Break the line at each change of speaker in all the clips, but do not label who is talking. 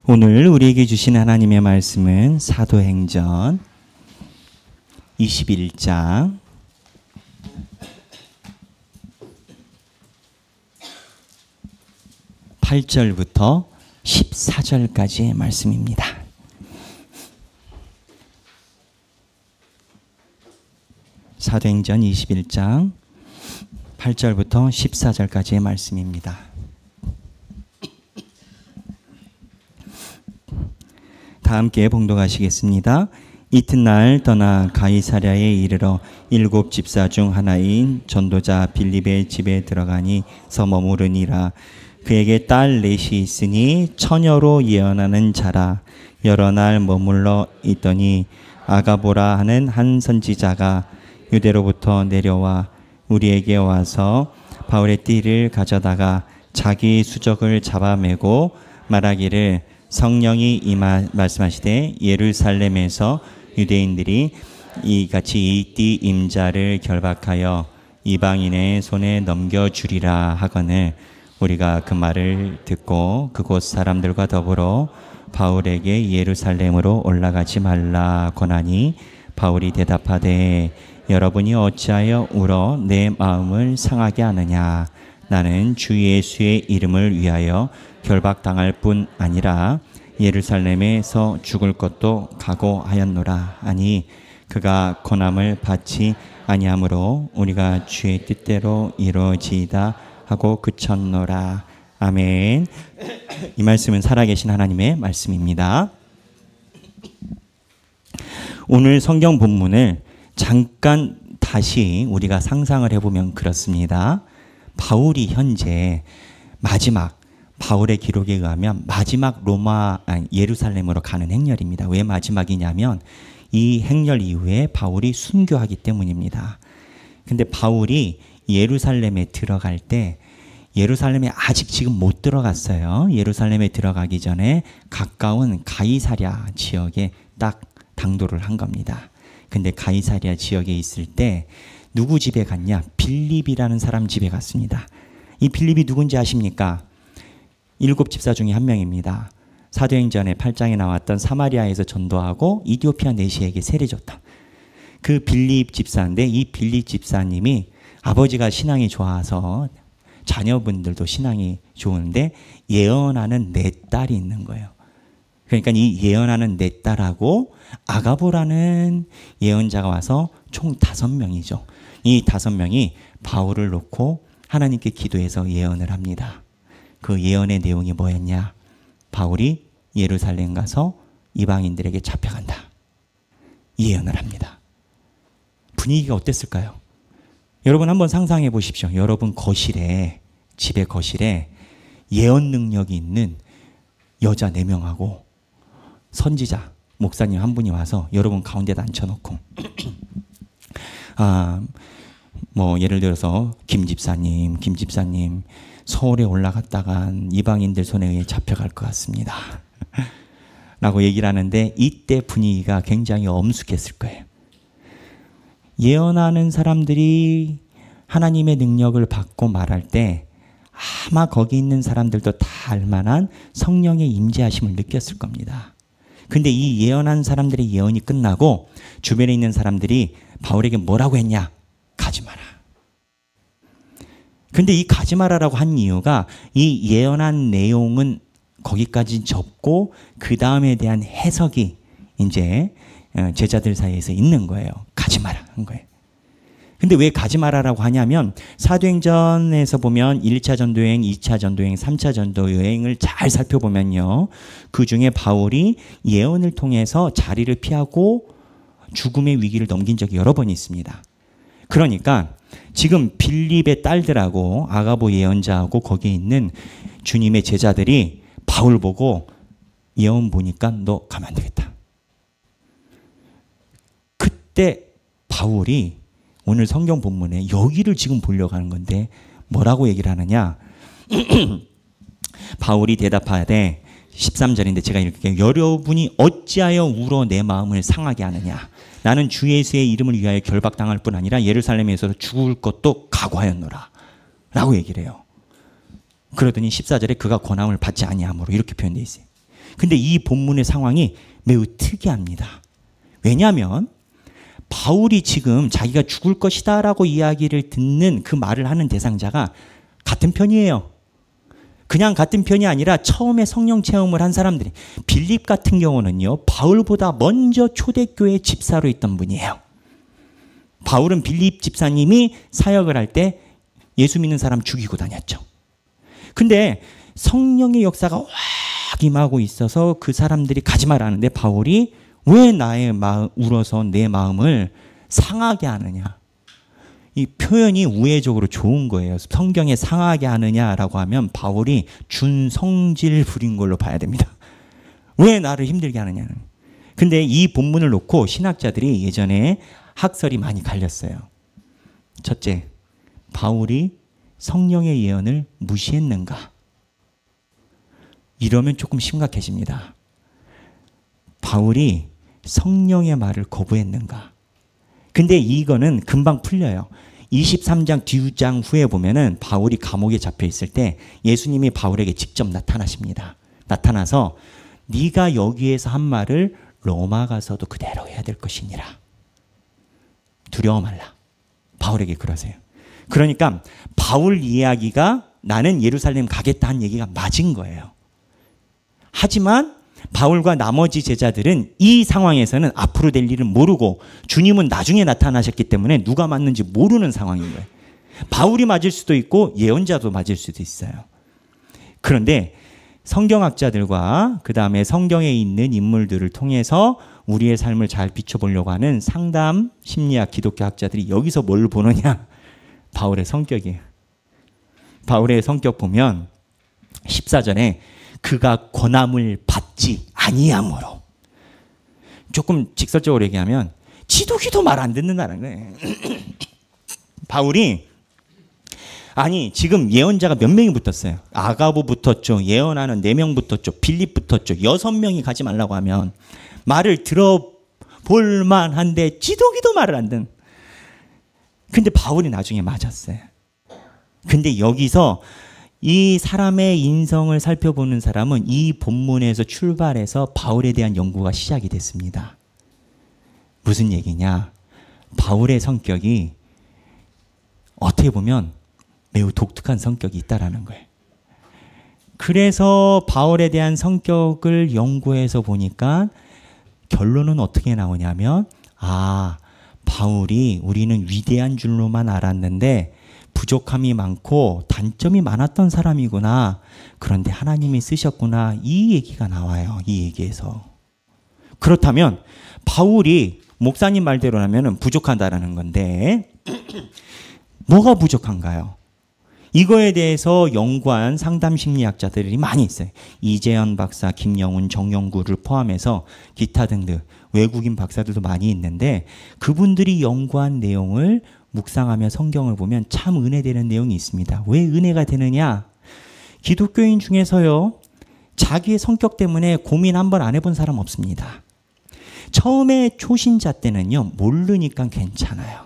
오늘 우리에게 주신 하나님의 말씀은 사도행전 21장 8절부터 14절까지의 말씀입니다. 사도행전 21장 8절부터 14절까지의 말씀입니다. 다 함께 봉독하시겠습니다. 이튿날 떠나 가이사랴에 이르러 7 집사 중 하나인 전도자 빌립의 집에 들어가니 머무르니라. 그에게 딸 넷이 있으니 처녀로 예언하는 자라. 여러 날 머물러 있더니 아가보라 하는 한 선지자가 유대로부터 내려와 우리에게 와서 바울의 띠를 가져다가 자기 수적을 잡아매고 말하기를 성령이 말씀하시되 예루살렘에서 유대인들이 이같이 이 띠 임자를 결박하여 이방인의 손에 넘겨주리라 하거늘 우리가 그 말을 듣고 그곳 사람들과 더불어 바울에게 예루살렘으로 올라가지 말라 권하니 바울이 대답하되 여러분이 어찌하여 울어 내 마음을 상하게 하느냐. 나는 주 예수의 이름을 위하여 결박당할 뿐 아니라 예루살렘에서 죽을 것도 각오하였노라. 아니 그가 고난을 받지 아니하므로 우리가 주의 뜻대로 이루어지이다 하고 그쳤노라. 아멘. 이 말씀은 살아계신 하나님의 말씀입니다. 오늘 성경 본문을 잠깐 다시 우리가 상상을 해보면 그렇습니다. 바울이 현재 마지막 바울의 기록에 의하면 마지막 예루살렘으로 가는 행렬입니다. 왜 마지막이냐면 이 행렬 이후에 바울이 순교하기 때문입니다. 근데 바울이 예루살렘에 들어갈 때 예루살렘에 아직 지금 못 들어갔어요. 예루살렘에 들어가기 전에 가까운 가이사랴 지역에 딱 당도를 한 겁니다. 근데 가이사랴 지역에 있을 때 누구 집에 갔냐? 빌립이라는 사람 집에 갔습니다. 이 빌립이 누군지 아십니까? 7 집사 중에 한 명입니다. 사도행전의 8장에 나왔던 사마리아에서 전도하고 이디오피아 내시에게 세례줬다. 그 빌립 집사인데 이 빌립 집사님이 아버지가 신앙이 좋아서 자녀분들도 신앙이 좋은데 예언하는 4딸이 있는 거예요. 그러니까 이 예언하는 4딸하고 아가보라는 예언자가 와서 총 5명이죠. 이 5명이 바울을 놓고 하나님께 기도해서 예언을 합니다. 그 예언의 내용이 뭐였냐? 바울이 예루살렘 가서 이방인들에게 잡혀간다. 예언을 합니다. 분위기가 어땠을까요? 여러분 한번 상상해 보십시오. 여러분 거실에, 집의 거실에 예언 능력이 있는 여자 4명하고 선지자, 목사님 한 분이 와서 여러분 가운데다 앉혀놓고 예를 들어서 김 집사님 서울에 올라갔다간 이방인들 손에 의해 잡혀갈 것 같습니다. 라고 얘기를 하는데 이때 분위기가 굉장히 엄숙했을 거예요. 예언하는 사람들이 하나님의 능력을 받고 말할 때 아마 거기 있는 사람들도 다 알만한 성령의 임재하심을 느꼈을 겁니다. 근데 이 예언한 사람들의 예언이 끝나고 주변에 있는 사람들이 바울에게 뭐라고 했냐? 가지 마라. 근데 이 가지 마라라고 한 이유가 이 예언한 내용은 거기까지 접고 그 다음에 대한 해석이 이제 제자들 사이에서 있는 거예요. 가지 마라 한 거예요. 근데 왜 가지 마라라고 하냐면 사도행전에서 보면 1차 전도여행, 2차 전도여행, 3차 전도여행을 잘 살펴보면요. 그 중에 바울이 예언을 통해서 자리를 피하고 죽음의 위기를 넘긴 적이 여러 번 있습니다. 그러니까 지금 빌립의 딸들하고 아가보 예언자하고 거기에 있는 주님의 제자들이 바울 보고 예언 보니까 너 가면 안 되겠다. 그때 바울이 오늘 성경 본문에 여기를 지금 보려고 하는 건데 뭐라고 얘기를 하느냐? 바울이 대답하되 13절인데 제가 읽을게요. 여러분이 어찌하여 울어 내 마음을 상하게 하느냐? 나는 주 예수의 이름을 위하여 결박당할 뿐 아니라 예루살렘에서 죽을 것도 각오하였노라. 라고 얘기를 해요. 그러더니 14절에 그가 권함을 받지 아니하므로 이렇게 표현되어 있어요. 근데 이 본문의 상황이 매우 특이합니다. 왜냐하면 바울이 지금 자기가 죽을 것이다 라고 이야기를 듣는 그 말을 하는 대상자가 같은 편이에요. 그냥 같은 편이 아니라 처음에 성령 체험을 한 사람들이, 빌립 같은 경우는요, 바울보다 먼저 초대교회 집사로 있던 분이에요. 바울은 빌립 집사님이 사역을 할 때 예수 믿는 사람 죽이고 다녔죠. 근데 성령의 역사가 확 임하고 있어서 그 사람들이 가지 말라는데 바울이 왜 나의 마음, 울어서 내 마음을 상하게 하느냐. 이 표현이 우회적으로 좋은 거예요. 성경에 상하게 하느냐라고 하면 바울이 준성질 부린 걸로 봐야 됩니다. 왜 나를 힘들게 하느냐는. 근데 이 본문을 놓고 신학자들이 예전에 학설이 많이 갈렸어요. 첫째, 바울이 성령의 예언을 무시했는가? 이러면 조금 심각해집니다. 바울이 성령의 말을 거부했는가? 근데 이거는 금방 풀려요. 23장 뒤장 후에 보면은 바울이 감옥에 잡혀 있을 때 예수님이 바울에게 직접 나타나십니다. 나타나서 네가 여기에서 한 말을 로마 가서도 그대로 해야 될 것이니라. 두려워 말라. 바울에게 그러세요. 그러니까 바울 이야기가 나는 예루살렘 가겠다 한 얘기가 맞은 거예요. 하지만 바울과 나머지 제자들은 이 상황에서는 앞으로 될 일은 모르고 주님은 나중에 나타나셨기 때문에 누가 맞는지 모르는 상황인 거예요. 바울이 맞을 수도 있고 예언자도 맞을 수도 있어요. 그런데 성경학자들과 그 다음에 성경에 있는 인물들을 통해서 우리의 삶을 잘 비춰보려고 하는 상담 심리학 기독교 학자들이 여기서 뭘 보느냐? 바울의 성격이에요. 바울의 성격 보면 14절에 그가 권함을 받지 아니함으로, 조금 직설적으로 얘기하면 지도기도 말 안 듣는다는 거예요. 바울이 아니 지금 예언자가 몇 명이 붙었어요. 아가보 붙었죠. 예언하는 4명 붙었죠. 빌립 붙었죠. 6명이 가지 말라고 하면 말을 들어볼 만한데 지도기도 말을 안 듣는. 근데 바울이 나중에 맞았어요. 근데 여기서 이 사람의 인성을 살펴보는 사람은 이 본문에서 출발해서 바울에 대한 연구가 시작이 됐습니다. 무슨 얘기냐? 바울의 성격이 어떻게 보면 매우 독특한 성격이 있다라는 거예요. 그래서 바울에 대한 성격을 연구해서 보니까 결론은 어떻게 나오냐면, 아, 바울이 우리는 위대한 줄로만 알았는데 부족함이 많고 단점이 많았던 사람이구나. 그런데 하나님이 쓰셨구나. 이 얘기가 나와요. 이 얘기에서. 그렇다면 바울이 목사님 말대로라면 부족하다라는 건데 뭐가 부족한가요? 이거에 대해서 연구한 상담 심리학자들이 많이 있어요. 이재현 박사, 김영훈, 정영구를 포함해서 기타 등등 외국인 박사들도 많이 있는데 그분들이 연구한 내용을 묵상하며 성경을 보면 참 은혜되는 내용이 있습니다. 왜 은혜가 되느냐? 기독교인 중에서요, 자기의 성격 때문에 고민 한번 안 해본 사람 없습니다. 처음에 초신자 때는요, 모르니까 괜찮아요.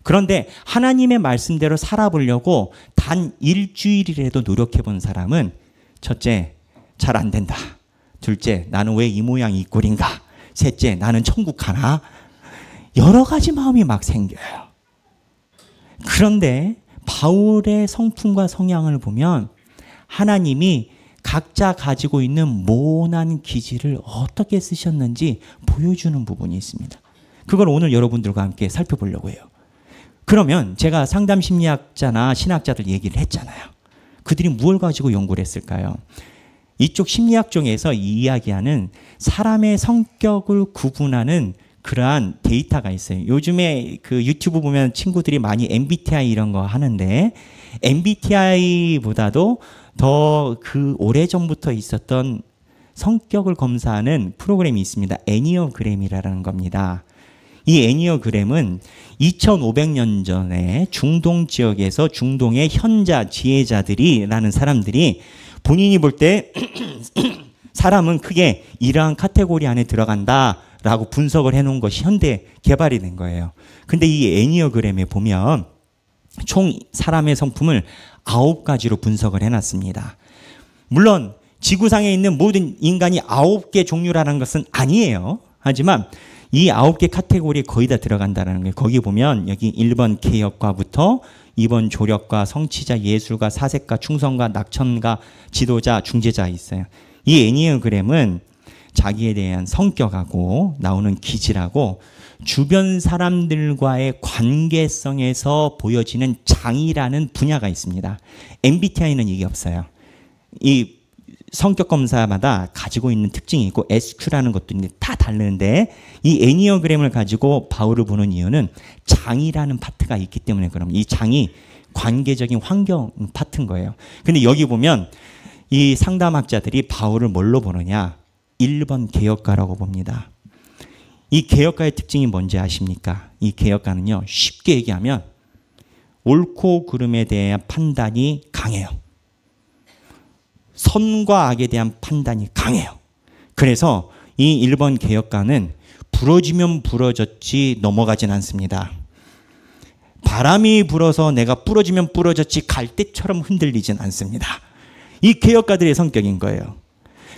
그런데 하나님의 말씀대로 살아보려고 단 일주일이라도 노력해 본 사람은 첫째, 잘 안 된다. 둘째, 나는 왜 이 모양 이 꼴인가? 셋째, 나는 천국 가나? 여러 가지 마음이 막 생겨요. 그런데 바울의 성품과 성향을 보면 하나님이 각자 가지고 있는 모난 기질을 어떻게 쓰셨는지 보여주는 부분이 있습니다. 그걸 오늘 여러분들과 함께 살펴보려고 해요. 그러면 제가 상담 심리학자나 신학자들 얘기를 했잖아요. 그들이 무엇을 가지고 연구를 했을까요? 이쪽 심리학 쪽에서 이야기하는 사람의 성격을 구분하는 그러한 데이터가 있어요. 요즘에 그 유튜브 보면 친구들이 많이 MBTI 이런 거 하는데 MBTI보다도 더 그 오래전부터 있었던 성격을 검사하는 프로그램이 있습니다. 애니어그램이라는 겁니다. 이 애니어그램은 2500년 전에 중동 지역에서 중동의 현자, 지혜자들이라는 사람들이 본인이 볼 때 사람은 크게 이러한 카테고리 안에 들어간다라고 분석을 해놓은 것이 현대 개발이 된 거예요. 근데 이 애니어그램에 보면 총 사람의 성품을 9가지로 분석을 해놨습니다. 물론 지구상에 있는 모든 인간이 9개 종류라는 것은 아니에요. 하지만 이 9개 카테고리에 거의 다 들어간다는 거예요. 거기 보면 여기 1번 개혁가부터 2번 조력가, 성취자, 예술가, 사색가, 충성가, 낙천가, 지도자, 중재자 있어요. 이 애니어그램은 자기에 대한 성격하고 나오는 기질하고 주변 사람들과의 관계성에서 보여지는 장이라는 분야가 있습니다. MBTI는 이게 없어요. 이 성격 검사마다 가지고 있는 특징이 있고 SQ라는 것도 다 다르는데 이 애니어그램을 가지고 바울을 보는 이유는 장이라는 파트가 있기 때문에 그럼 이 장이 관계적인 환경 파트인 거예요. 근데 여기 보면 이 상담학자들이 바울을 뭘로 보느냐? 1번 개혁가라고 봅니다. 이 개혁가의 특징이 뭔지 아십니까? 이 개혁가는요, 쉽게 얘기하면 옳고 그름에 대한 판단이 강해요. 선과 악에 대한 판단이 강해요. 그래서 이 1번 개혁가는 부러지면 부러졌지 넘어가진 않습니다. 바람이 불어서 내가 부러지면 부러졌지 갈대처럼 흔들리진 않습니다. 이 개혁가들의 성격인 거예요.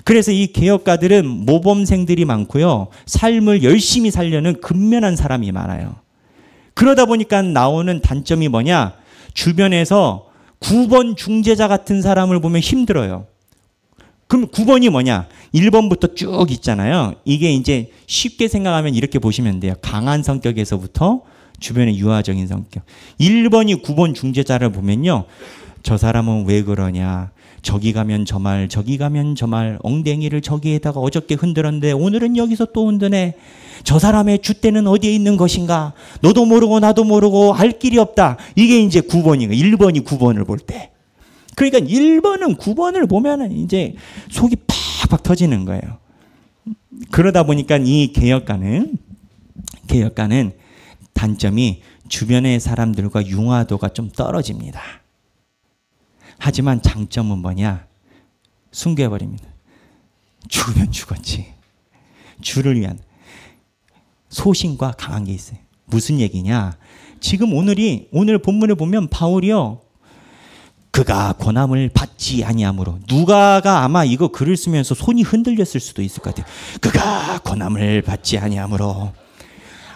그래서 이 개혁가들은 모범생들이 많고요. 삶을 열심히 살려는 근면한 사람이 많아요. 그러다 보니까 나오는 단점이 뭐냐? 주변에서 9번 중재자 같은 사람을 보면 힘들어요. 그럼 9번이 뭐냐? 1번부터 쭉 있잖아요. 이게 이제 쉽게 생각하면 이렇게 보시면 돼요. 강한 성격에서부터 주변의 유화적인 성격. 1번이 9번 중재자를 보면요. 저 사람은 왜 그러냐? 저기 가면 저 말, 저기 가면 저 말, 엉덩이를 저기에다가 어저께 흔들었는데 오늘은 여기서 또 흔드네. 저 사람의 줏대는 어디에 있는 것인가? 너도 모르고 나도 모르고 알 길이 없다. 이게 이제 9번이에요. 1번이 9번을 볼 때. 그러니까 1번은 9번을 보면은 이제 속이 팍팍 터지는 거예요. 그러다 보니까 이 개혁가는 단점이 주변의 사람들과 융화도가 좀 떨어집니다. 하지만 장점은 뭐냐? 숨겨버립니다. 죽으면 죽었지. 주를 위한 소신과 강한 게 있어요. 무슨 얘기냐? 지금 오늘 본문을 보면 바울이요. 그가 권함을 받지 아니하므로 누가가 아마 이거 글을 쓰면서 손이 흔들렸을 수도 있을 것 같아요. 그가 권함을 받지 아니하므로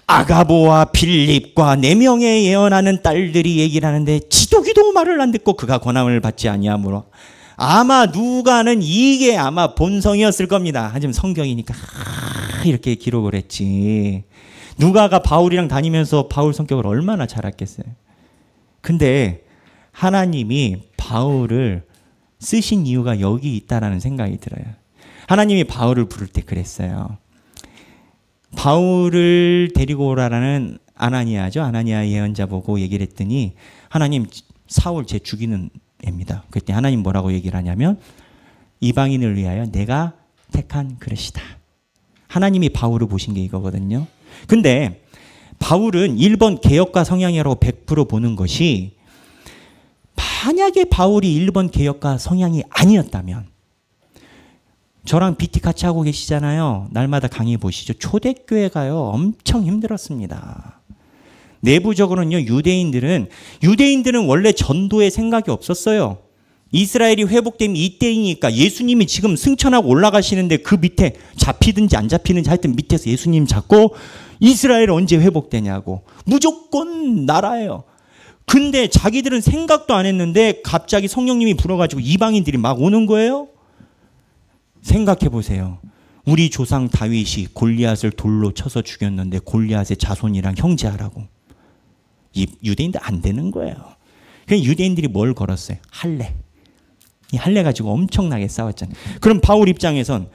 아가보와 빌립과 4명의 예언하는 딸들이 얘기를 하는데 지도기도 말을 안 듣고 그가 권함을 받지 아니하므로 아마 누가는 이게 아마 본성이었을 겁니다. 하지만 성경이니까 이렇게 기록을 했지. 누가가 바울이랑 다니면서 바울 성격을 얼마나 잘 알겠어요. 근데 하나님이 바울을 쓰신 이유가 여기 있다라는 생각이 들어요. 하나님이 바울을 부를 때 그랬어요. 바울을 데리고 오라라는 아나니아죠. 아나니아 예언자 보고 얘기를 했더니 하나님 사울 쟤 죽이는 애입니다. 그때 하나님 뭐라고 얘기를 하냐면 이방인을 위하여 내가 택한 그릇이다. 하나님이 바울을 보신 게 이거거든요. 근데 바울은 1번 개혁가 성향이라고 100% 보는 것이 만약에 바울이 1번 개혁가 성향이 아니었다면 저랑 BT 같이 하고 계시잖아요. 날마다 강의 보시죠. 초대교회 가요. 엄청 힘들었습니다. 내부적으로는요. 유대인들은 원래 전도의 생각이 없었어요. 이스라엘이 회복되면 이때이니까 예수님이 지금 승천하고 올라가시는데 그 밑에 잡히든지 안 잡히는지 하여튼 밑에서 예수님 잡고 이스라엘 언제 회복되냐고. 무조건 나라예요. 근데 자기들은 생각도 안 했는데 갑자기 성령님이 불어가지고 이방인들이 막 오는 거예요. 생각해 보세요. 우리 조상 다윗이 골리앗을 돌로 쳐서 죽였는데 골리앗의 자손이랑 형제하라고. 이 유대인들 안 되는 거예요. 그래서 유대인들이 뭘 걸었어요? 할례. 이 할례 가지고 엄청나게 싸웠잖아요. 그럼 바울 입장에선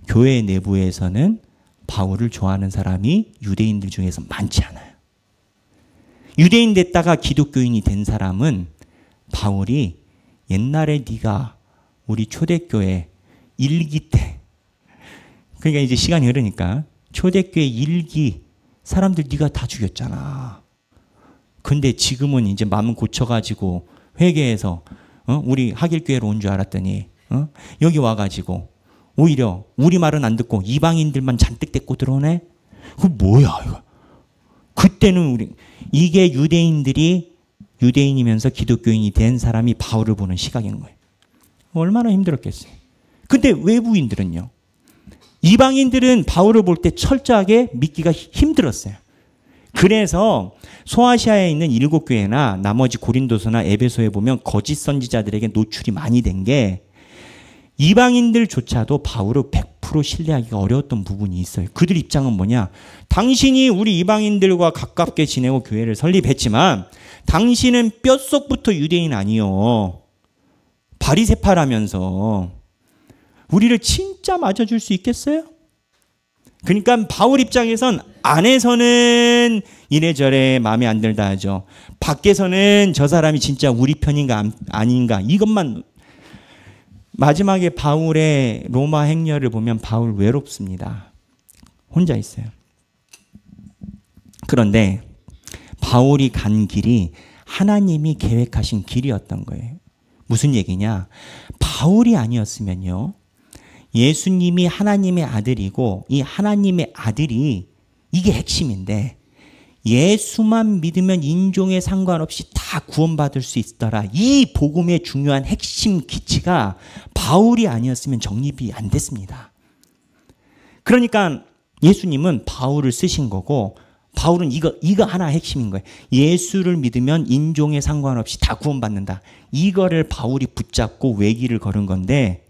교회 내부에서는 바울을 좋아하는 사람이 유대인들 중에서 많지 않아요. 유대인 됐다가 기독교인이 된 사람은 바울이 옛날에 네가 우리 초대교회 일기 때 그러니까 이제 시간이 흐르니까 초대교회 일기 사람들 네가 다 죽였잖아. 근데 지금은 이제 마음 고쳐가지고 회개해서 우리 하길교회로 온 줄 알았더니 여기 와가지고 오히려 우리 말은 안 듣고 이방인들만 잔뜩 데리고 들어오네. 그 뭐야 이거. 그때는 이게 유대인이면서 기독교인이 된 사람이 바울을 보는 시각인 거예요. 얼마나 힘들었겠어요. 근데 외부인들은요. 이방인들은 바울을 볼 때 철저하게 믿기가 힘들었어요. 그래서 소아시아에 있는 7교회나 나머지 고린도서나 에베소에 보면 거짓 선지자들에게 노출이 많이 된 게 이방인들조차도 바울을 100% 신뢰하기가 어려웠던 부분이 있어요. 그들 입장은 뭐냐? 당신이 우리 이방인들과 가깝게 지내고 교회를 설립했지만 당신은 뼛속부터 유대인 아니요. 바리새파라면서 우리를 진짜 맞아줄 수 있겠어요? 그러니까 바울 입장에선 안에서는 이래저래 마음에 안 들다 하죠. 밖에서는 저 사람이 진짜 우리 편인가 아닌가 이것만. 마지막에 바울의 로마 행렬을 보면 바울 외롭습니다. 혼자 있어요. 그런데 바울이 간 길이 하나님이 계획하신 길이었던 거예요. 무슨 얘기냐? 바울이 아니었으면요. 예수님이 하나님의 아들이고 이 하나님의 아들이 이게 핵심인데 예수만 믿으면 인종에 상관없이 다 구원받을 수 있더라. 이 복음의 중요한 핵심 기치가 바울이 아니었으면 정립이 안 됐습니다. 그러니까 예수님은 바울을 쓰신 거고 바울은 이거 하나 핵심인 거예요. 예수를 믿으면 인종에 상관없이 다 구원받는다. 이거를 바울이 붙잡고 외길을 걸은 건데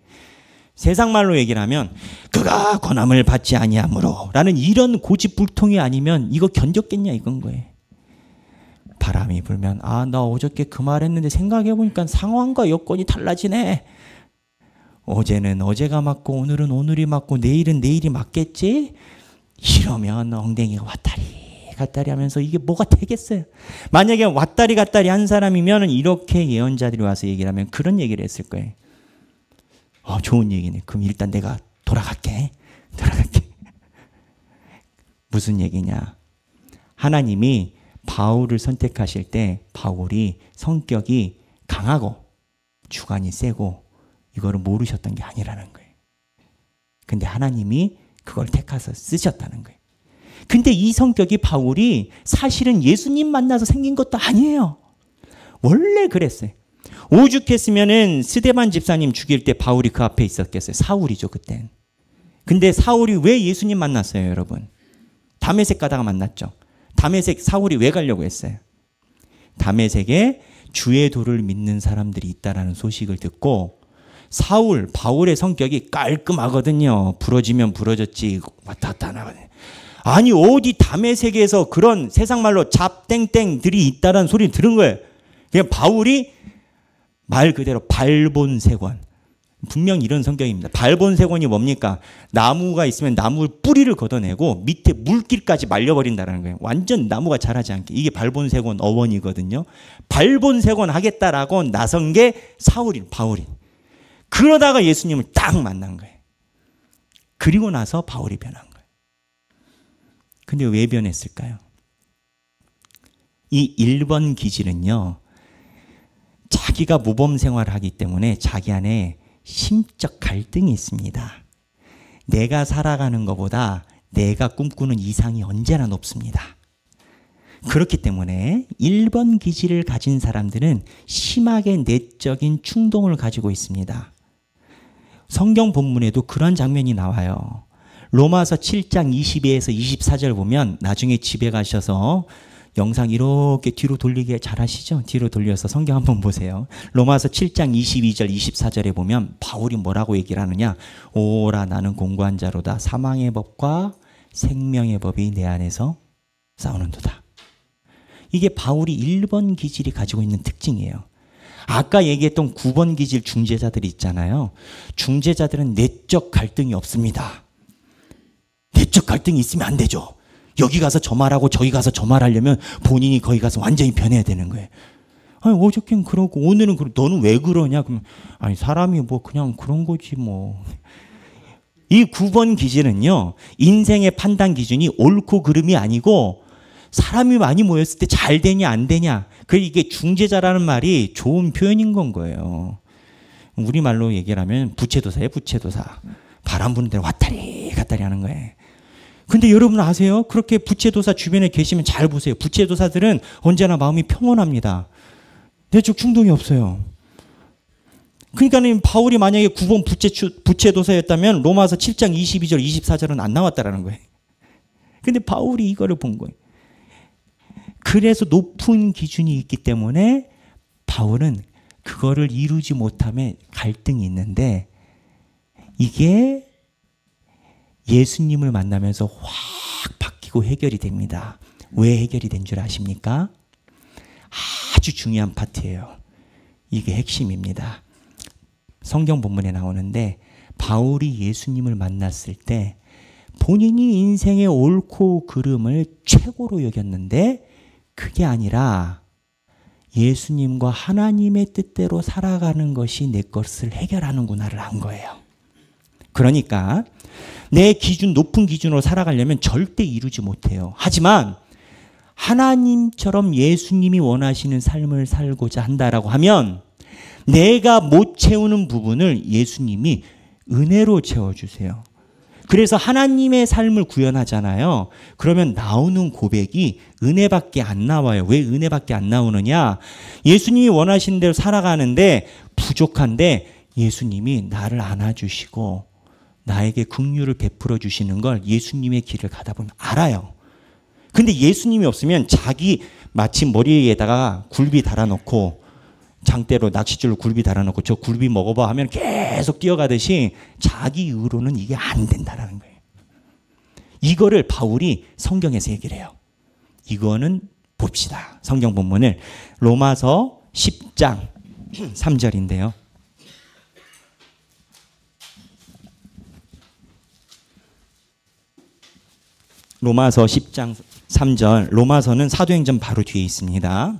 세상 말로 얘기를 하면 그가 권함을 받지 아니하므로 라는 이런 고집불통이 아니면 이거 견뎠겠냐 이건 거예요. 바람이 불면 나 어저께 그 말 했는데 생각해보니까 상황과 여건이 달라지네. 어제는 어제가 맞고 오늘은 오늘이 맞고 내일은 내일이 맞겠지? 이러면 엉덩이가 왔다리 갔다리 하면서 이게 뭐가 되겠어요? 만약에 왔다리 갔다리 한 사람이면 이렇게 예언자들이 와서 얘기를 하면 그런 얘기를 했을 거예요. 좋은 얘기네. 그럼 일단 내가 돌아갈게. 무슨 얘기냐? 하나님이 바울을 선택하실 때 바울이 성격이 강하고 주관이 세고 이거를 모르셨던 게 아니라는 거예요. 근데 하나님이 그걸 택해서 쓰셨다는 거예요. 근데 이 성격이 바울이 사실은 예수님 만나서 생긴 것도 아니에요. 원래 그랬어요. 오죽했으면은 스데반 집사님 죽일 때 바울이 그 앞에 있었겠어요. 사울이죠 그땐. 근데 사울이 왜 예수님 만났어요 여러분? 다메섹 가다가 만났죠. 다메섹 사울이 왜 가려고 했어요? 다메섹에 주의 도를 믿는 사람들이 있다라는 소식을 듣고 바울의 성격이 깔끔하거든요. 부러지면 부러졌지 왔다 갔다 나가네. 아니 어디 다메섹에서 그런 세상 말로 잡땡땡들이 있다라는 소리를 들은 거예요. 그냥 바울이 말 그대로 발본색원. 분명 이런 성격입니다. 발본색원이 뭡니까? 나무가 있으면 나무 뿌리를 걷어내고 밑에 물길까지 말려버린다는 거예요. 완전 나무가 자라지 않게. 이게 발본색원 어원이거든요. 발본색원 하겠다라고 나선 게 바울이. 그러다가 예수님을 딱 만난 거예요. 그리고 나서 바울이 변한 거예요. 근데 왜 변했을까요? 이 1번 기질은요. 자기가 모범 생활을 하기 때문에 자기 안에 심적 갈등이 있습니다. 내가 살아가는 것보다 내가 꿈꾸는 이상이 언제나 높습니다. 그렇기 때문에 1번 기질을 가진 사람들은 심하게 내적인 충동을 가지고 있습니다. 성경 본문에도 그런 장면이 나와요. 로마서 7장 22에서 24절 보면 나중에 집에 가셔서 영상 이렇게 뒤로 돌리게 잘하시죠? 뒤로 돌려서 성경 한번 보세요. 로마서 7장 22절 24절에 보면 바울이 뭐라고 얘기를 하느냐. 오라 나는 공고한 자로다. 사망의 법과 생명의 법이 내 안에서 싸우는도다. 이게 바울이 1번 기질이 가지고 있는 특징이에요. 아까 얘기했던 9번 기질 중재자들이 있잖아요. 중재자들은 내적 갈등이 없습니다. 내적 갈등이 있으면 안 되죠. 여기 가서 저 말하고 저기 가서 저 말하려면 본인이 거기 가서 완전히 변해야 되는 거예요. 아니 어저께는 그러고 오늘은 그러고 너는 왜 그러냐? 그러면 아니 사람이 뭐 그냥 그런 거지 뭐. 이 9번 기질은요. 인생의 판단 기준이 옳고 그름이 아니고 사람이 많이 모였을 때 잘 되냐 안 되냐. 이게 중재자라는 말이 좋은 표현인 건 거예요. 우리말로 얘기를 하면 부채도사예요. 부채도사. 바람 부는 대로 왔다리 갔다리 하는 거예요. 근데 여러분 아세요? 그렇게 부채도사 주변에 계시면 잘 보세요. 부채도사들은 언제나 마음이 평온합니다. 내적 충동이 없어요. 그러니까 바울이 만약에 9번 부채도사였다면 로마서 7장 22절 24절은 안 나왔다라는 거예요. 근데 바울이 이거를 본 거예요. 그래서 높은 기준이 있기 때문에 바울은 그거를 이루지 못함에 갈등이 있는데, 이게 예수님을 만나면서 확 바뀌고 해결이 됩니다. 왜 해결이 된 줄 아십니까? 아주 중요한 파트예요. 이게 핵심입니다. 성경 본문에 나오는데, 바울이 예수님을 만났을 때 본인이 인생의 옳고 그름을 최고로 여겼는데, 그게 아니라 예수님과 하나님의 뜻대로 살아가는 것이 내 것을 해결하는구나를 한 거예요. 그러니까 내 기준, 높은 기준으로 살아가려면 절대 이루지 못해요. 하지만 하나님처럼 예수님이 원하시는 삶을 살고자 한다라고 하면 내가 못 채우는 부분을 예수님이 은혜로 채워주세요. 그래서 하나님의 삶을 구현하잖아요. 그러면 나오는 고백이 은혜밖에 안 나와요. 왜 은혜밖에 안 나오느냐? 예수님이 원하시는 대로 살아가는데 부족한데 예수님이 나를 안아주시고 나에게 긍휼을 베풀어 주시는 걸 예수님의 길을 가다 보면 알아요. 근데 예수님이 없으면 자기 마침 머리에다가 굴비 달아놓고, 장대로 낚싯줄로 굴비 달아놓고 저 굴비 먹어봐 하면 계속 뛰어가듯이 자기 의로는 이게 안 된다라는 거예요. 이거를 바울이 성경에서 얘기를 해요. 이거는 봅시다. 성경 본문을 로마서 10장 3절인데요. 로마서 10장 3절, 로마서는 사도행전 바로 뒤에 있습니다.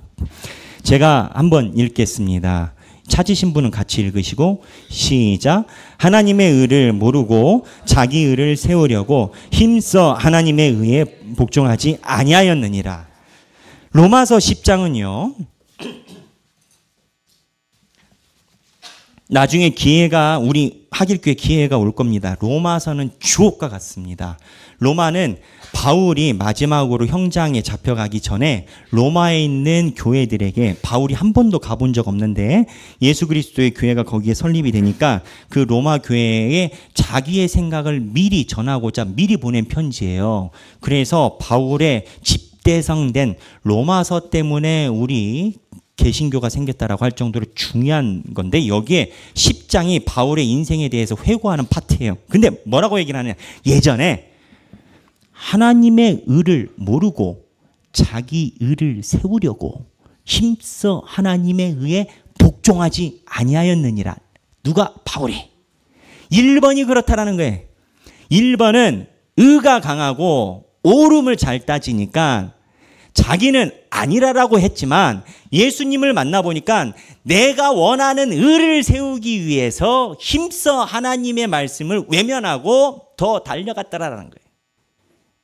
제가 한번 읽겠습니다. 찾으신 분은 같이 읽으시고 시작. 하나님의 의를 모르고 자기 의를 세우려고 힘써 하나님의 의에 복종하지 아니하였느니라. 로마서 10장은요. 나중에 기회가, 우리 하길교회 기회가 올 겁니다. 로마서는 주옥과 같습니다. 로마는 바울이 마지막으로 형장에 잡혀가기 전에 로마에 있는 교회들에게, 바울이 한 번도 가본 적 없는데 예수 그리스도의 교회가 거기에 설립이 되니까 그 로마 교회에 자기의 생각을 미리 전하고자 미리 보낸 편지예요. 그래서 바울의 집대성된 로마서 때문에 우리 개신교가 생겼다라고 할 정도로 중요한 건데, 여기에 10장이 바울의 인생에 대해서 회고하는 파트예요. 근데 뭐라고 얘기를 하느냐? 예전에 하나님의 의를 모르고 자기 의를 세우려고 힘써 하나님의 의에 복종하지 아니하였느니라. 누가? 바울이. 1번이 그렇다라는 거예요. 1번은 의가 강하고 옳음을 잘 따지니까 자기는 아니라라고 했지만 예수님을 만나보니까 내가 원하는 의를 세우기 위해서 힘써 하나님의 말씀을 외면하고 더 달려갔다라는 거예요.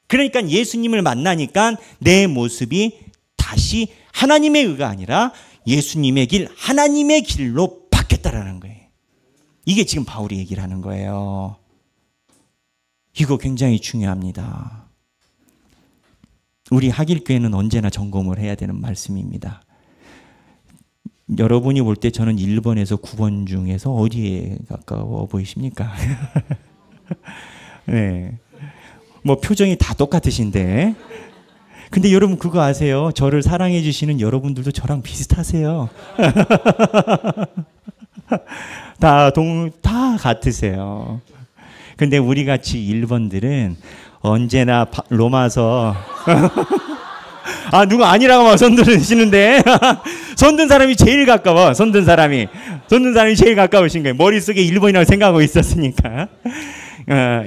그러니까 예수님을 만나니까 내 모습이 다시 하나님의 의가 아니라 예수님의 길, 하나님의 길로 바뀌었다라는 거예요. 이게 지금 바울이 얘기를 하는 거예요. 이거 굉장히 중요합니다. 우리 하길교회는 언제나 점검을 해야 되는 말씀입니다. 여러분이 볼 때 저는 1번에서 9번 중에서 어디에 가까워 보이십니까? 네. 뭐 표정이 다 똑같으신데. 근데 여러분 그거 아세요? 저를 사랑해 주시는 여러분들도 저랑 비슷하세요. 다 같으세요. 근데 우리 같이 1번들은 언제나 로마서 누가 아니라고 막 손 드시는데 손든 사람이 제일 가까워. 손든 사람이 제일 가까우신 거예요. 머릿속에 1번이라고 생각하고 있었으니까.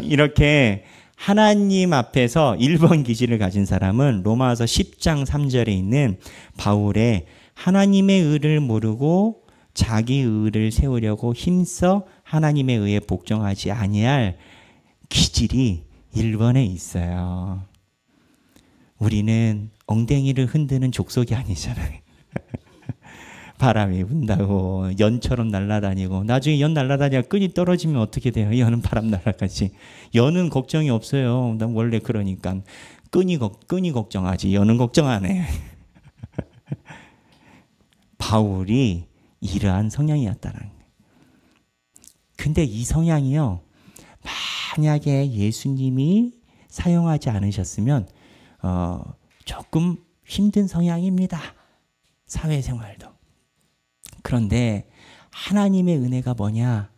이렇게 하나님 앞에서 1번 기질을 가진 사람은 로마서 10장 3절에 있는 바울의 하나님의 의를 모르고 자기 의를 세우려고 힘써 하나님의 의에 복종하지 아니할 기질이 1번에 있어요. 우리는 엉덩이를 흔드는 족속이 아니잖아요. 바람이 분다고 연처럼 날아다니고, 나중에 연 날아다니가 끈이 떨어지면 어떻게 돼요? 연은 바람 날아가지. 연은 걱정이 없어요. 난 원래 그러니까 끈이 걱정하지 연은 걱정 안 해. 바울이 이러한 성향이었다는 거예요. 근데 이 성향이요, 만약에 예수님이 사용하지 않으셨으면 조금 힘든 성향입니다. 사회생활도. 그런데 하나님의 은혜가 뭐냐?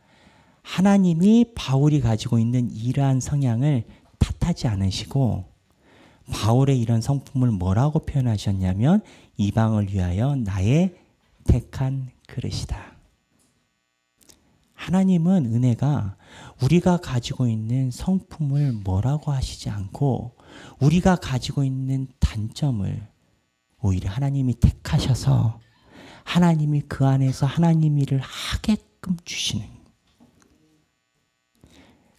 하나님이 바울이 가지고 있는 이러한 성향을 탓하지 않으시고 바울의 이런 성품을 뭐라고 표현하셨냐면 이방을 위하여 나의 택한 그릇이다. 하나님은 은혜가 우리가 가지고 있는 성품을 뭐라고 하시지 않고 우리가 가지고 있는 단점을 오히려 하나님이 택하셔서 하나님이 그 안에서 하나님 일을 하게끔 주시는.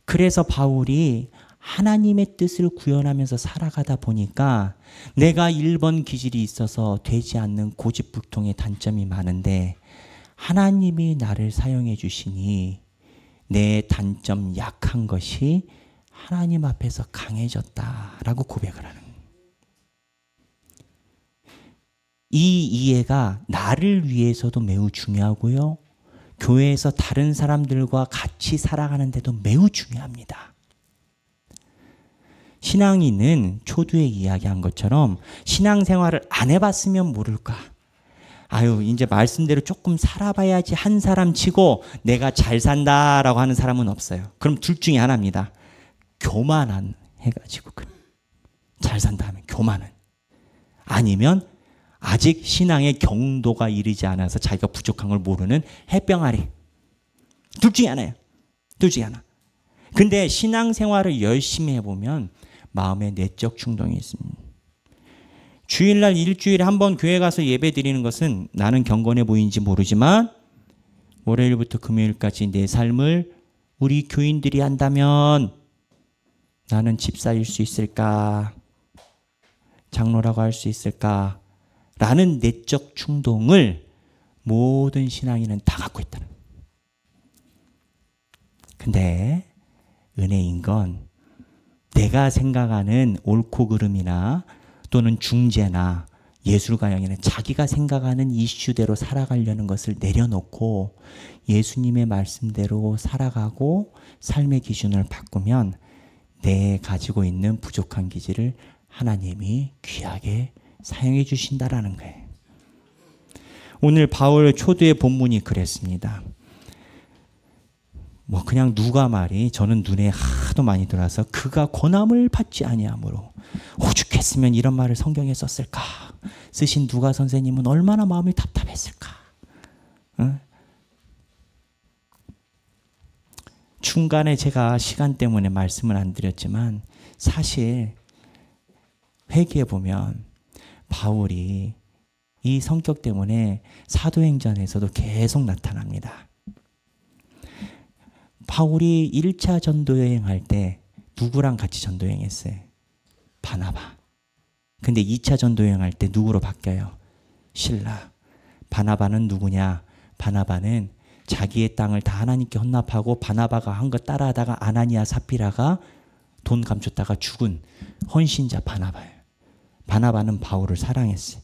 그래서 바울이 하나님의 뜻을 구현하면서 살아가다 보니까 내가 1번 기질이 있어서 되지 않는 고집불통의 단점이 많은데 하나님이 나를 사용해 주시니 내 단점 약한 것이 하나님 앞에서 강해졌다라고 고백을 하는. 이 이해가 나를 위해서도 매우 중요하고요. 교회에서 다른 사람들과 같이 살아가는 데도 매우 중요합니다. 신앙인은 초두에 이야기한 것처럼 신앙생활을 안 해봤으면 모를까. 아유, 이제 말씀대로 조금 살아봐야지 한 사람 치고 내가 잘 산다라고 하는 사람은 없어요. 그럼 둘 중에 하나입니다. 교만한 해가지고 잘 산다 하면 교만은. 아니면 아직 신앙의 경도가 이르지 않아서 자기가 부족한 걸 모르는 해병아리. 둘 중에 하나예요. 둘 중에 하나. 근데 신앙생활을 열심히 해보면 마음에 내적 충동이 있습니다. 주일날 일주일에 한 번 교회 가서 예배 드리는 것은 나는 경건해 보이는지 모르지만 월요일부터 금요일까지 내 삶을 우리 교인들이 한다면 나는 집사일 수 있을까? 장로라고 할 수 있을까? 라는 내적 충동을 모든 신앙인은 다 갖고 있다는 거예요. 근데 은혜인 건 내가 생각하는 옳고 그름이나 또는 중재나 예술가형에는 자기가 생각하는 이슈대로 살아가려는 것을 내려놓고 예수님의 말씀대로 살아가고 삶의 기준을 바꾸면 내 가지고 있는 부족한 기질을 하나님이 귀하게 사용해 주신다라는 거예요. 오늘 바울 초두의 본문이 그랬습니다. 뭐 그냥 누가 말이 저는 눈에 하도 많이 들어와서 그가 고난을 받지 아니하므로 오죽했으면 이런 말을 성경에 썼을까. 쓰신 누가 선생님은 얼마나 마음이 답답했을까. 중간에 제가 시간 때문에 말씀을 안 드렸지만 사실 회개해 보면 바울이 이 성격 때문에 사도행전에서도 계속 나타납니다. 바울이 1차 전도여행할 때 누구랑 같이 전도여행했어요? 바나바. 근데 2차 전도여행할 때 누구로 바뀌어요? 실라. 바나바는 누구냐? 바나바는 자기의 땅을 다 하나님께 헌납하고 바나바가 한 거 따라하다가 아나니아 삽비라가 돈 감췄다가 죽은 헌신자 바나바예요. 바나바는 바울을 사랑했어요.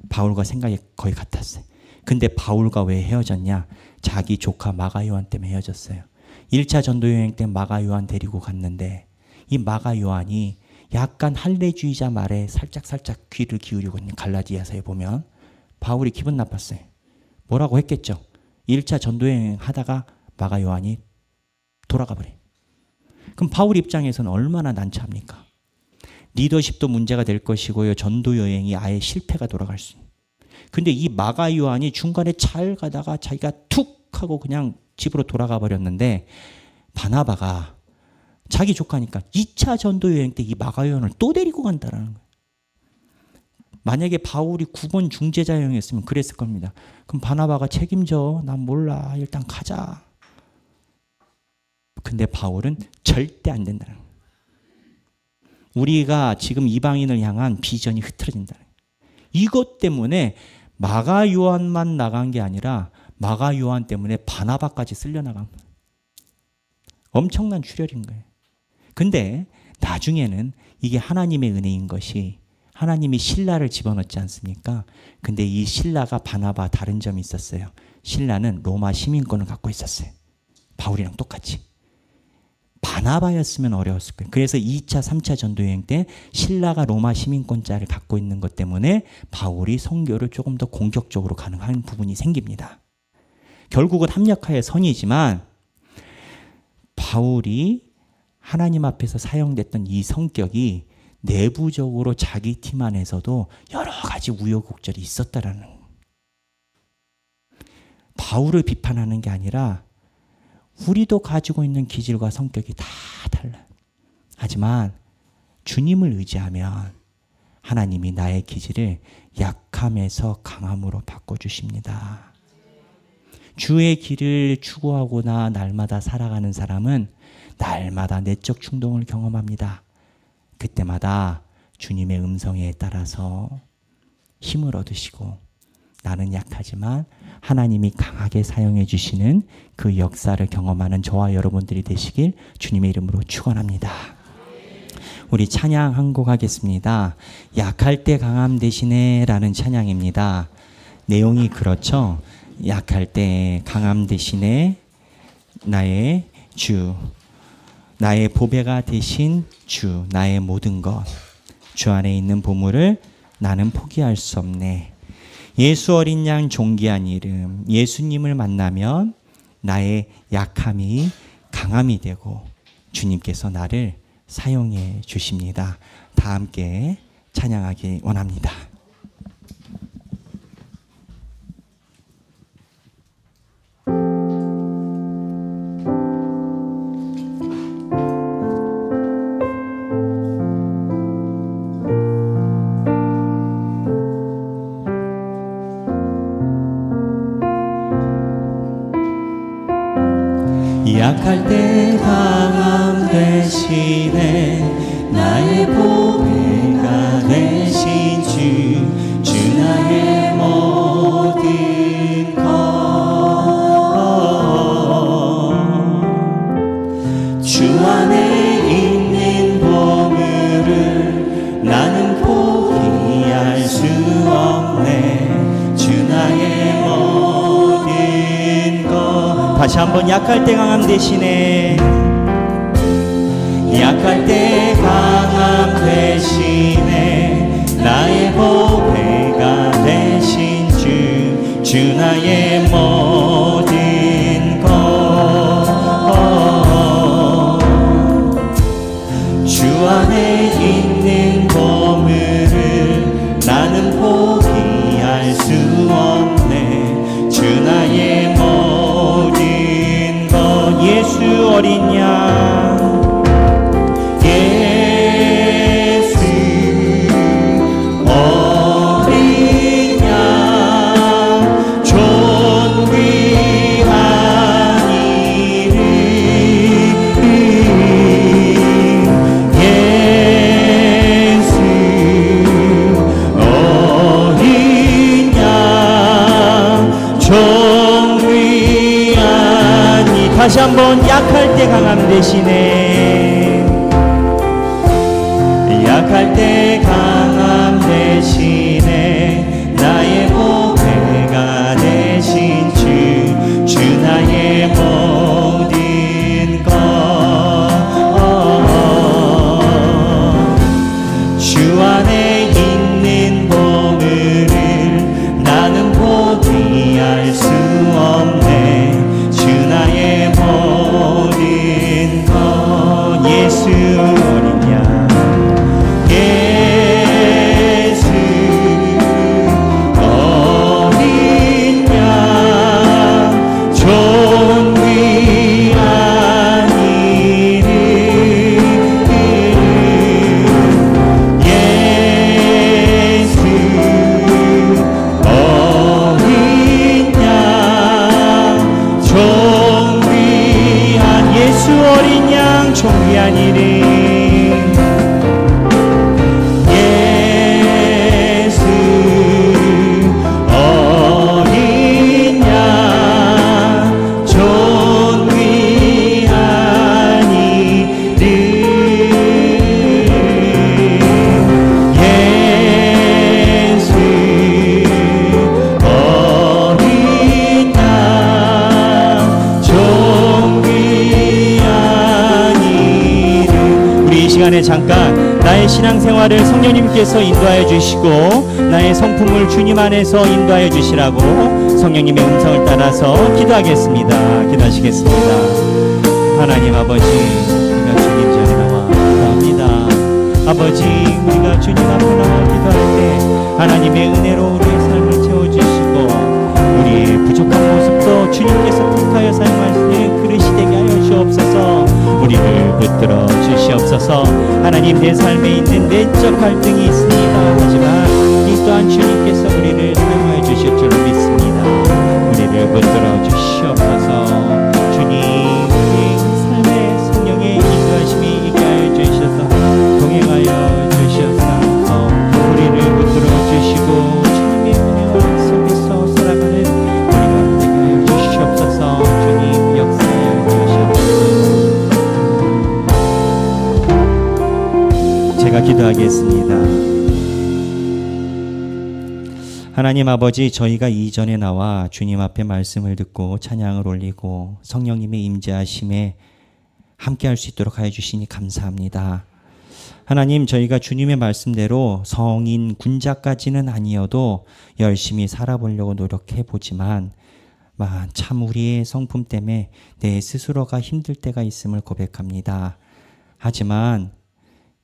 바울과 생각이 거의 같았어요. 근데 바울과 왜 헤어졌냐? 자기 조카 마가요한 때문에 헤어졌어요. 1차 전도여행 때 마가요한 데리고 갔는데 이 마가요한이 약간 할례주의자 말에 살짝 귀를 기울이고 있는 갈라디아서에 보면 바울이 기분 나빴어요. 뭐라고 했겠죠? 1차 전도여행 하다가 마가요한이 돌아가 버려요. 그럼 바울 입장에서는 얼마나 난처합니까? 리더십도 문제가 될 것이고요. 전도 여행이 아예 실패가 돌아갈 수 있는. 근데 이 마가 요한이 중간에 잘 가다가 자기가 툭 하고 그냥 집으로 돌아가 버렸는데 바나바가 자기 조카니까 2차 전도 여행 때 이 마가 요한을 또 데리고 간다라는 거예요. 만약에 바울이 9번 중재자 여행이었으면 그랬을 겁니다. 그럼 바나바가 책임져. 난 몰라. 일단 가자. 근데 바울은 절대 안 된다는 거예요. 우리가 지금 이방인을 향한 비전이 흐트러진다. 이것 때문에 마가 요한만 나간 게 아니라 마가 요한 때문에 바나바까지 쓸려나간 거예요. 엄청난 출혈인 거예요. 근데 나중에는 이게 하나님의 은혜인 것이 하나님이 실라를 집어넣지 않습니까? 근데 이 실라가 바나바 다른 점이 있었어요. 실라는 로마 시민권을 갖고 있었어요. 바울이랑 똑같이. 바나바였으면 어려웠을 거예요. 그래서 2차, 3차 전도여행 때 신라가 로마 시민권자를 갖고 있는 것 때문에 바울이 선교를 조금 더 공격적으로 가능한 부분이 생깁니다. 결국은 합력하여 선이지만 바울이 하나님 앞에서 사용됐던 이 성격이 내부적으로 자기 팀 안에서도 여러 가지 우여곡절이 있었다라는 거예요. 바울을 비판하는 게 아니라 우리도 가지고 있는 기질과 성격이 다 달라요. 하지만 주님을 의지하면 하나님이 나의 기질을 약함에서 강함으로 바꿔주십니다. 주의 길을 추구하거나 날마다 살아가는 사람은 날마다 내적 충동을 경험합니다. 그때마다 주님의 음성에 따라서 힘을 얻으시고 나는 약하지만 하나님이 강하게 사용해 주시는 그 역사를 경험하는 저와 여러분들이 되시길 주님의 이름으로 축원합니다. 우리 찬양 한 곡 하겠습니다. 약할 때 강함 되시네 라는 찬양입니다. 내용이 그렇죠. 약할 때 강함 되시네 나의 주, 나의 보배가 되신 주, 나의 모든 것, 주 안에 있는 보물을 나는 포기할 수 없네. 예수 어린 양 존귀한 이름, 예수님을 만나면 나의 약함이 강함이 되고 주님께서 나를 사용해 주십니다. 다 함께 찬양하기 원합니다. 약할 때 강함 되시네 나의 보배가 되신 주, 주 나의 모든 것, 주 안에 있는 보물을 나는 포기할 수 없네. 주 나의 모든 것. 다시 한번 약할 때 강함 되시네. 약할 때 강함 되시네 나의 보배가 되신 주, 주 나의 모든 것, 주 안에 있는 보물을 나는 포기할 수 없네. 주 나의 모든 것. 예수 어린 양, 다시 한번 약할 때 강함 되시네. 약할 때 강함 되시네 나의 보배가 되신 주, 주 나의 모든 것, 주 안에 있는 보물을 나는 포기할 수 없네. 주 나의 모든 것. 예수 어린 양, 예수 어린 양, 존귀한 이름, 예수 어린 양, 존귀한 예수 어린 양, 존귀한 이름, 예수 어린 양, 존귀한 이름, 예수 어린 양, 존귀한 시간에 잠깐 나의 신앙생활을 성령님께서 인도하여 주시고 나의 성품을 주님 안에서 인도하여 주시라고 성령님의 음성을 따라서 기도하겠습니다. 기도하시겠습니다. 하나님 아버지, 우리가 주님 전에 나와 기도합니다. 아버지, 우리가 주님 앞에 나와 기도할 때 하나님의 은혜로 우리의 삶을 채워주시고 우리의 부족한 모습도 주님께서 택하여 사용할 수 있는 그릇이 되게 하여 주옵소서. 우리를 붙들어 주시옵소서. 하나님, 내 삶에 있는 내적 갈등이 있습니다. 하지만 이 또한 주님께서 우리를 사용하여 주실 줄 믿습니다. 우리를 붙들어 주시옵소서. 주님, 우리 삶의 성령의 인도하심이 있게 하여 주셔서 동행하여 주셔서 우리를 붙들어 주시고 주님의 은혜와 속에서 살아가는 우리가 되게 하여 주시옵소서. 주님, 역사하여 주시옵소서. 제가 기도하겠습니다. 하나님 아버지, 저희가 이전에 나와 주님 앞에 말씀을 듣고 찬양을 올리고 성령님의 임재하심에 함께할 수 있도록 하여 주시니 감사합니다. 하나님, 저희가 주님의 말씀대로 성인 군자까지는 아니어도 열심히 살아보려고 노력해 보지만 참 우리의 성품 때문에 내 스스로가 힘들 때가 있음을 고백합니다. 하지만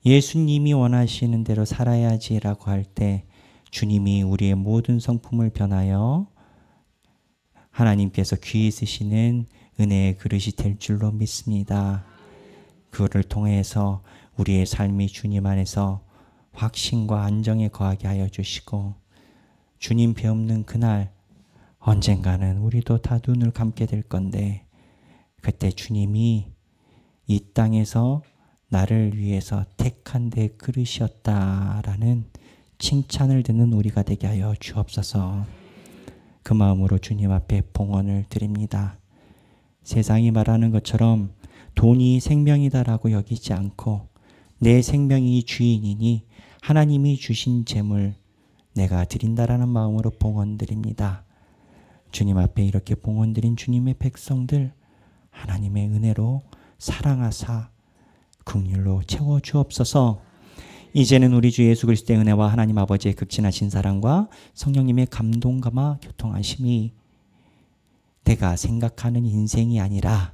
예수님이 원하시는 대로 살아야지라고 할 때 주님이 우리의 모든 성품을 변하여 하나님께서 귀히 쓰시는 은혜의 그릇이 될 줄로 믿습니다. 그거를 통해서 우리의 삶이 주님 안에서 확신과 안정에 거하게 하여 주시고 주님 배없는 그날 언젠가는 우리도 다 눈을 감게 될 건데 그때 주님이 이 땅에서 나를 위해서 택한 내 그릇이었다라는 칭찬을 듣는 우리가 되게 하여 주옵소서. 그 마음으로 주님 앞에 봉헌을 드립니다. 세상이 말하는 것처럼 돈이 생명이다라고 여기지 않고 내 생명이 주인이니 하나님이 주신 재물 내가 드린다라는 마음으로 봉헌 드립니다. 주님 앞에 이렇게 봉헌 드린 주님의 백성들 하나님의 은혜로 사랑하사 긍휼로 채워 주옵소서. 이제는 우리 주 예수 그리스도의 은혜와 하나님 아버지의 극진하신 사랑과 성령님의 감동감화 교통하심이 내가 생각하는 인생이 아니라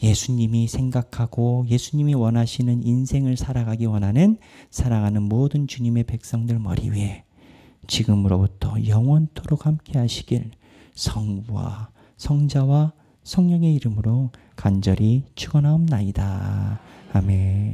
예수님이 생각하고 예수님이 원하시는 인생을 살아가기 원하는 사랑하는 모든 주님의 백성들 머리 위에 지금으로부터 영원토록 함께 하시길 성부와 성자와 성령의 이름으로 간절히 축원하옵나이다. 아멘.